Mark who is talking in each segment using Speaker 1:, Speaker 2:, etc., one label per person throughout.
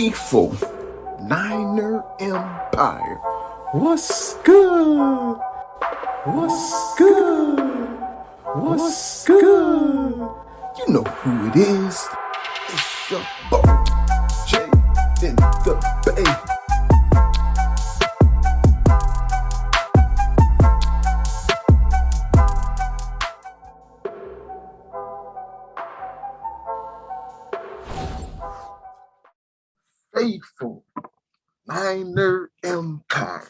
Speaker 1: faithful Niner Empire. What's good? What's good? What's good? You know who it is. It's your boy, Jay in the Bay. Faithful Niner Empire.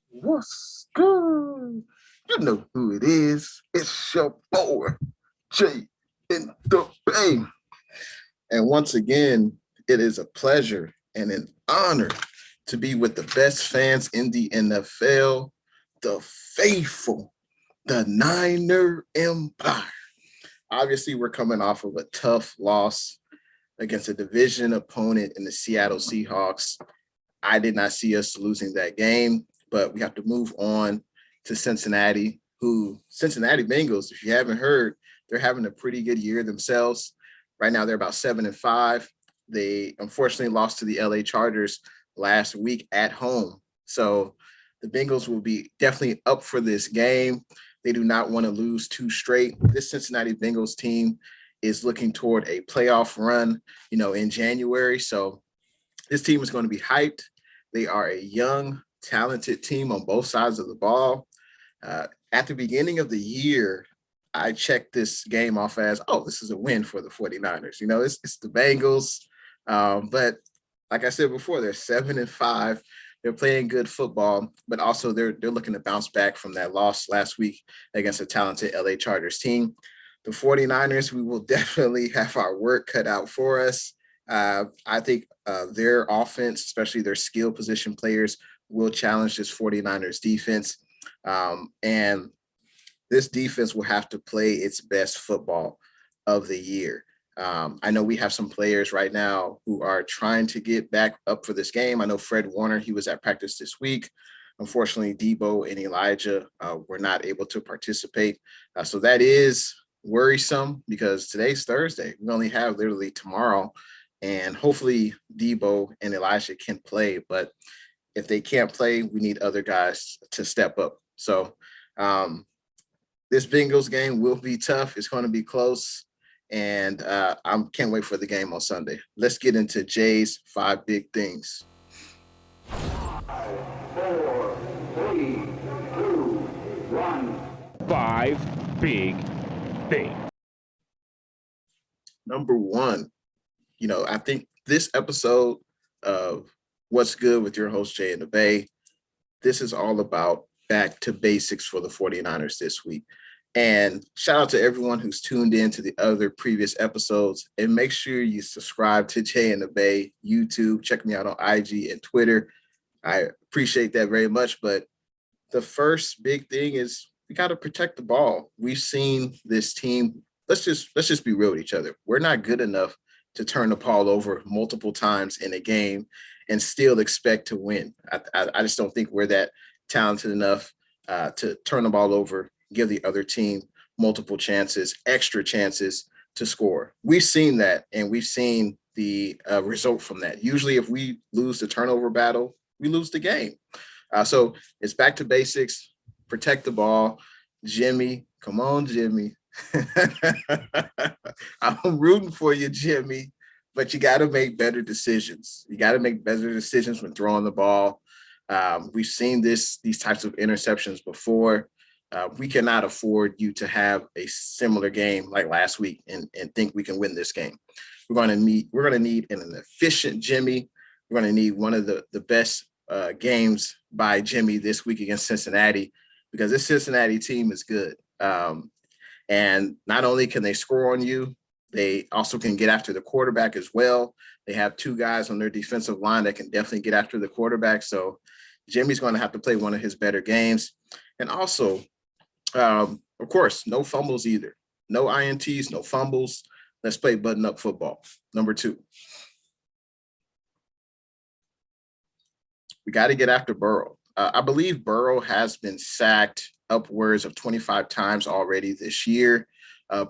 Speaker 1: What's good? You know who it is. It's your boy, Jay in the Bay. And once again, it is a pleasure and an honor to be with the best fans in the NFL, the faithful, the Niner Empire. Obviously, we're coming off of a tough loss against a division opponent in the Seattle Seahawks. I did not see us losing that game, but we have to move on to Cincinnati Bengals, if you haven't heard, they're having a pretty good year themselves. Right now, they're about 7-5. They unfortunately lost to the LA Chargers last week at home. So the Bengals will be definitely up for this game. They do not want to lose two straight. This Cincinnati Bengals team is looking toward a playoff run, in January. So this team is going to be hyped. They are a young, talented team on both sides of the ball. At the beginning of the year, I checked this game off as, this is a win for the 49ers. It's the Bengals. But like I said before, they're 7-5. They're playing good football, but also they're looking to bounce back from that loss last week against a talented LA Chargers team. The 49ers, we will definitely have our work cut out for us. I think their offense, especially their skill position players, will challenge this 49ers defense. And this defense will have to play its best football of the year. I know we have some players right now who are trying to get back up for this game. I know Fred Warner, he was at practice this week. Unfortunately, Debo and Elijah were not able to participate. So that is worrisome because today's Thursday. We only have literally tomorrow, and hopefully Debo and Elijah can play. But if they can't play, we need other guys to step up. So this Bengals game will be tough. It's going to be close. And I can't wait for the game on Sunday. Let's get into Jay's 5 big things.
Speaker 2: 5, 4, 3, 2, 1.
Speaker 3: 5 big things.
Speaker 1: Number one, I think this episode of What's Good with your host, Jay in the Bay, this is all about back to basics for the 49ers this week. And shout out to everyone who's tuned in to the other previous episodes. And make sure you subscribe to Jay in the Bay YouTube. Check me out on IG and Twitter. I appreciate that very much. But the first big thing is we got to protect the ball. We've seen this team. Let's just be real with each other. We're not good enough to turn the ball over multiple times in a game and still expect to win. I just don't think we're that talented enough to turn the ball over, give the other team multiple chances, extra chances to score. We've seen that, and we've seen the result from that. Usually if we lose the turnover battle, we lose the game. So it's back to basics, protect the ball. Jimmy, come on, Jimmy. I'm rooting for you, Jimmy, but you got to make better decisions. You got to make better decisions when throwing the ball. We've seen these types of interceptions before. We cannot afford you to have a similar game like last week and think we can win this game. We're going to need an efficient Jimmy. We're going to need one of the best games by Jimmy this week against Cincinnati, because this Cincinnati team is good. And not only can they score on you, they also can get after the quarterback as well. They have 2 guys on their defensive line that can definitely get after the quarterback. So Jimmy's going to have to play one of his better games. And also, of course, no fumbles either. No INTs, no fumbles. Let's play button-up football. Number 2. We got to get after Burrow. I believe Burrow has been sacked upwards of 25 times already this year.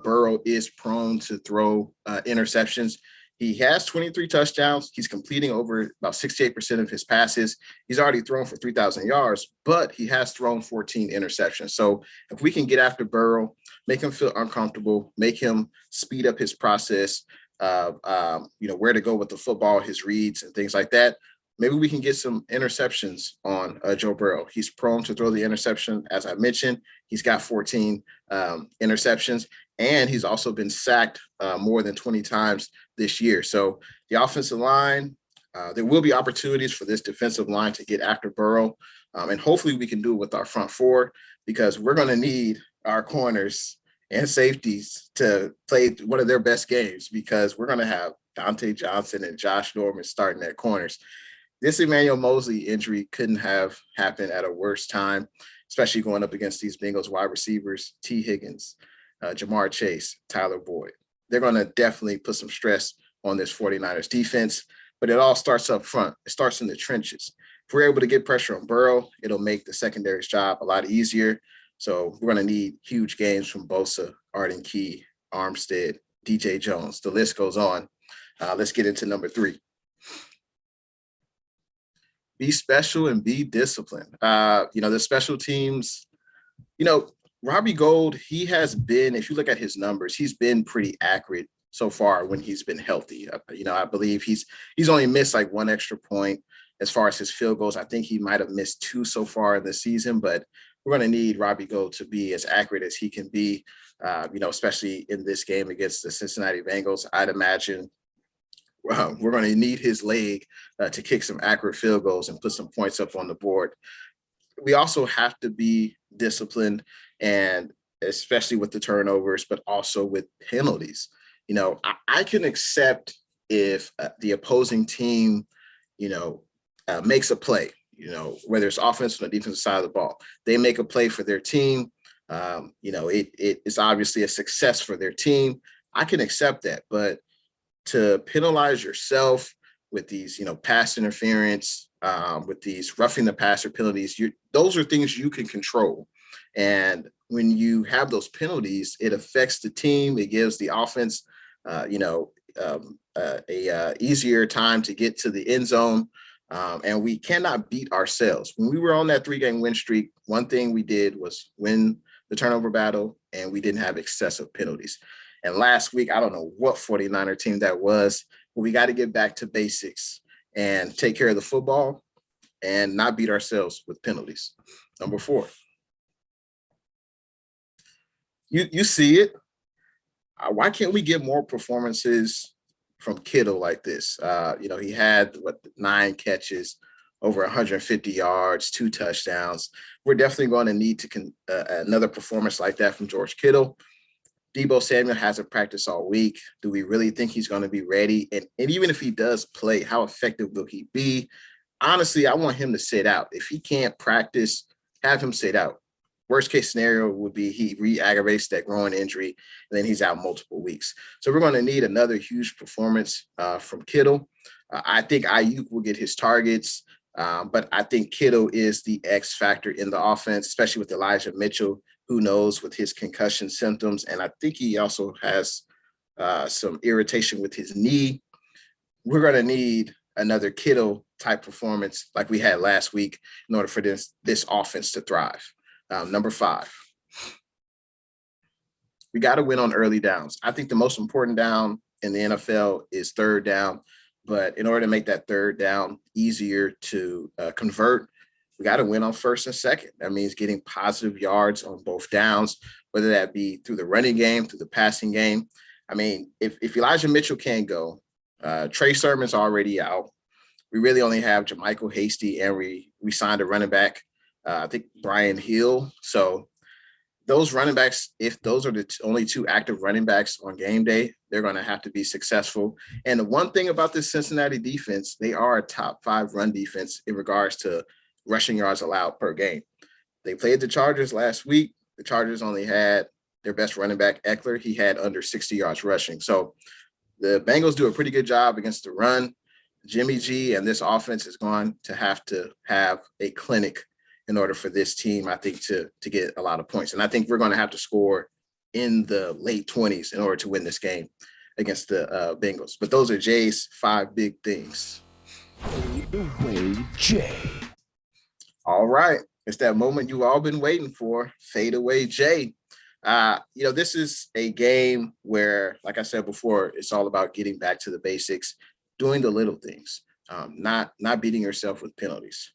Speaker 1: Burrow is prone to throw interceptions.
Speaker 4: He has 23 touchdowns. He's completing over about 68% of his passes. He's already thrown for 3,000 yards, but he has thrown 14 interceptions. So if we can get after Burrow, make him feel uncomfortable, make him speed up his process, where to go with the football, his reads and things like that, maybe we can get some interceptions on Joe Burrow. He's prone to throw the interception. As I mentioned, he's got 14 interceptions, and he's also been sacked more than 20 times this year. So the offensive line, there will be opportunities for this defensive line to get after Burrow. And hopefully we can do it with our front four, because we're going to need our corners and safeties to play one of their best games, because we're going to have Dante Johnson and Josh Norman starting at corners. This Emmanuel Mosley injury couldn't have happened at a worse time, especially going up against these Bengals wide receivers, T. Higgins, Jamar Chase, Tyler Boyd. They're going to definitely put some stress on this 49ers defense, but it all starts up front. It starts in the trenches. If we're able to get pressure on Burrow, it'll make the secondary's job a lot easier. So we're going to need huge games from Bosa, Arden Key, Armstead, DJ Jones. The list goes on. Let's get into number 3. Be special and be disciplined. The special teams, Robbie Gould, he has been, if you look at his numbers, he's been pretty accurate so far when he's been healthy. I believe he's only missed like one extra point as far as his field goals. I think he might have missed 2 so far in the season, but we're going to need Robbie Gould to be as accurate as he can be, especially in this game against the Cincinnati Bengals. I'd imagine we're going to need his leg to kick some accurate field goals and put some points up on the board. We also have to be disciplined, and especially with the turnovers, but also with penalties. I can accept if the opposing team, makes a play, whether it's offensive or defensive side of the ball, they make a play for their team. It is obviously a success for their team. I can accept that, but to penalize yourself with these, pass interference, with these roughing the passer penalties, those are things you can control. And when you have those penalties, it affects the team. It gives the offense, easier time to get to the end zone. And we cannot beat ourselves. When we were on that 3-game win streak, one thing we did was win the turnover battle, and we didn't have excessive penalties. And last week, I don't know what 49er team that was, but we got to get back to basics and take care of the football and not beat ourselves with penalties. Number 4. You see it. Why can't we get more performances from Kittle like this? He had 9 catches, over 150 yards, 2 touchdowns. We're definitely going to need to another performance like that from George Kittle. Deebo Samuel hasn't practiced all week. Do we really think he's going to be ready? And even if he does play, how effective will he be? Honestly, I want him to sit out. If he can't practice, have him sit out. Worst case scenario would be he re-aggravates that groin injury, and then he's out multiple weeks. So we're going to need another huge performance from Kittle. I think Ayuk will get his targets, but I think Kittle is the X factor in the offense, especially with Elijah Mitchell. Who knows with his concussion symptoms. And I think he also has some irritation with his knee. We're going to need another Kittle type performance like we had last week in order for this offense to thrive. Number 5, we got to win on early downs. I think the most important down in the NFL is 3rd down. But in order to make that 3rd down easier to convert, we got to win on 1st and 2nd. That means getting positive yards on both downs, whether that be through the running game, through the passing game. I mean, if Elijah Mitchell can't go, Trey Sermon's already out. We really only have Jermichael Hasty, and we signed a running back, I think Brian Hill. So those running backs, if those are the only 2 active running backs on game day, they're going to have to be successful. And the one thing about this Cincinnati defense, they are a top 5 run defense in regards to rushing yards allowed per game. They played the Chargers last week. The Chargers only had their best running back, Eckler. He had under 60 yards rushing. So the Bengals do a pretty good job against the run. Jimmy G and this offense is going to have a clinic in order for this team, I think, to get a lot of points. And I think we're going to have to score in the late 20s in order to win this game. against the Bengals. But those are Jay's 5 big things.
Speaker 3: Fade away, Jay.
Speaker 4: All right. It's that moment you've all been waiting for. Fade away, Jay. This is a game where, like I said before, it's all about getting back to the basics, doing the little things, not beating yourself with penalties,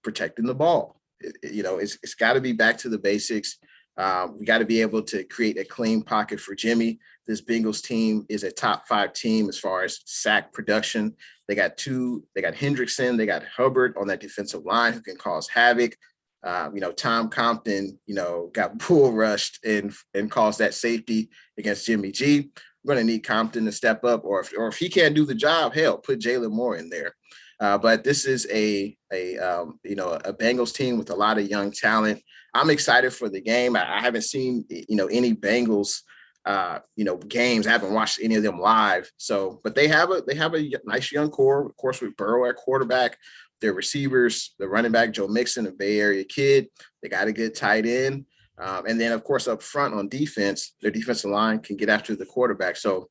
Speaker 4: protecting the ball. It's got to be back to the basics. We got to be able to create a clean pocket for Jimmy. This Bengals team is a top 5 team as far as sack production. They got Hendrickson, they got Hubbard on that defensive line who can cause havoc. Tom Compton, got bull rushed and caused that safety against Jimmy G. We're going to need Compton to step up, or if he can't do the job, hell, put Jalen Moore in there. But this is a Bengals team with a lot of young talent. I'm excited for the game. I haven't seen, any Bengals, games. I haven't watched any of them live. But they have a nice young core, of course, with Burrow at quarterback, their receivers, the running back, Joe Mixon, a Bay Area kid. They got a good tight end. And then, of course, up front on defense, their defensive line can get after the quarterback. So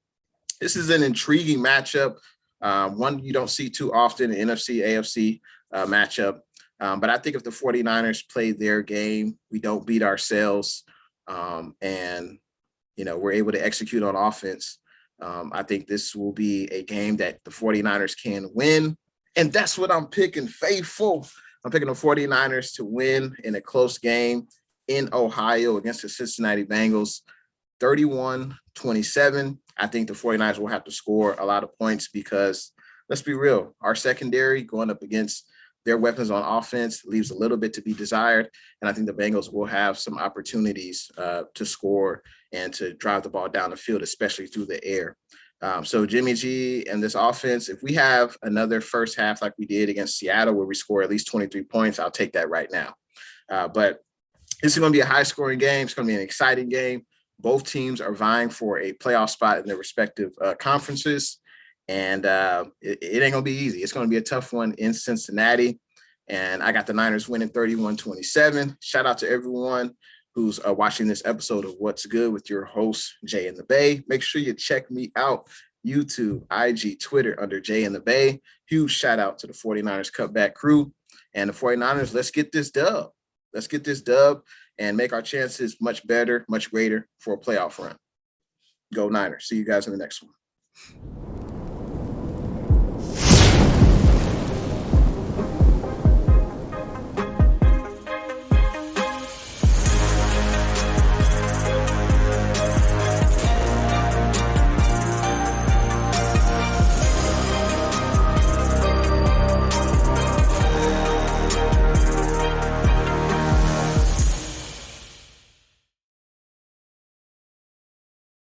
Speaker 4: this is an intriguing matchup. One you don't see too often, the NFC, AFC matchup. But I think if the 49ers play their game, we don't beat ourselves, and we're able to execute on offense. I think this will be a game that the 49ers can win. And that's what I'm picking, faithful. I'm picking the 49ers to win in a close game in Ohio against the Cincinnati Bengals, 31-27. I think the 49ers will have to score a lot of points because, let's be real, our secondary going up against their weapons on offense leaves a little bit to be desired. And I think the Bengals will have some opportunities to score and to drive the ball down the field, especially through the air. So Jimmy G and this offense, if we have another first half like we did against Seattle where we score at least 23 points, I'll take that right now. But this is going to be a high-scoring game. It's going to be an exciting game. Both teams are vying for a playoff spot in their respective conferences. And it ain't going to be easy. It's going to be a tough one in Cincinnati. And I got the Niners winning 31-27. Shout out to everyone who's watching this episode of What's Good with your host, Jay in the Bay. Make sure you check me out, YouTube, IG, Twitter under Jay in the Bay. Huge shout out to the 49ers Cutback crew. And the 49ers, let's get this dub. Let's get this dub and make our chances much better, much greater for a playoff run. Go Niners. See you guys in the next one.